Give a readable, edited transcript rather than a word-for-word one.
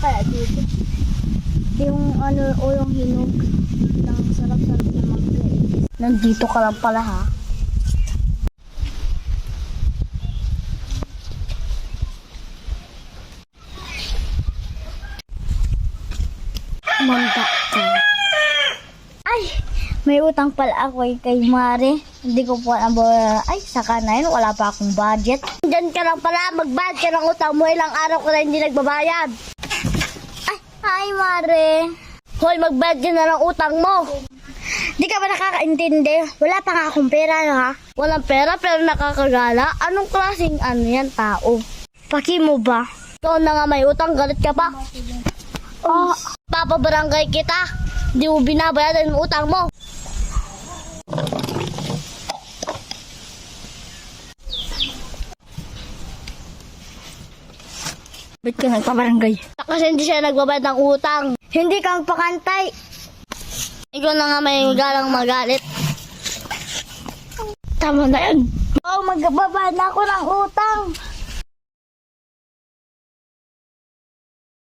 kaya dito? Yung ano, o yung hinog. Ang sarap-sarap ng mangga eh. Nandito ka lang pala ha. Mangga ka. Ay! May utang pala ako kay Mare. Hindi ko po ay, saka na yun. Wala pa akong budget. Diyan ka lang pala. Magbayad ka ng utang mo. Ilang araw ko na hindi nagbabayad. Ay, hi Mare. Hoy, magbayad ka na ng utang mo. Di ka ba nakakaintindi? Wala pa nga akong pera ha. Walang pera pero nakakagala? Anong klaseng ano yan tao? Paki mo ba? Ikaw na nga may utang. Galit ka pa? Oh, papabarangay kita. Di mo binabayaran yung utang mo. Ba't ka nagpabarangay? Kasi hindi siya nagbabayad ng utang. Hindi ka magpakantay. Ikaw na nga may galang magalit. Tama na yan. Oo, magbabayad na ako ng utang.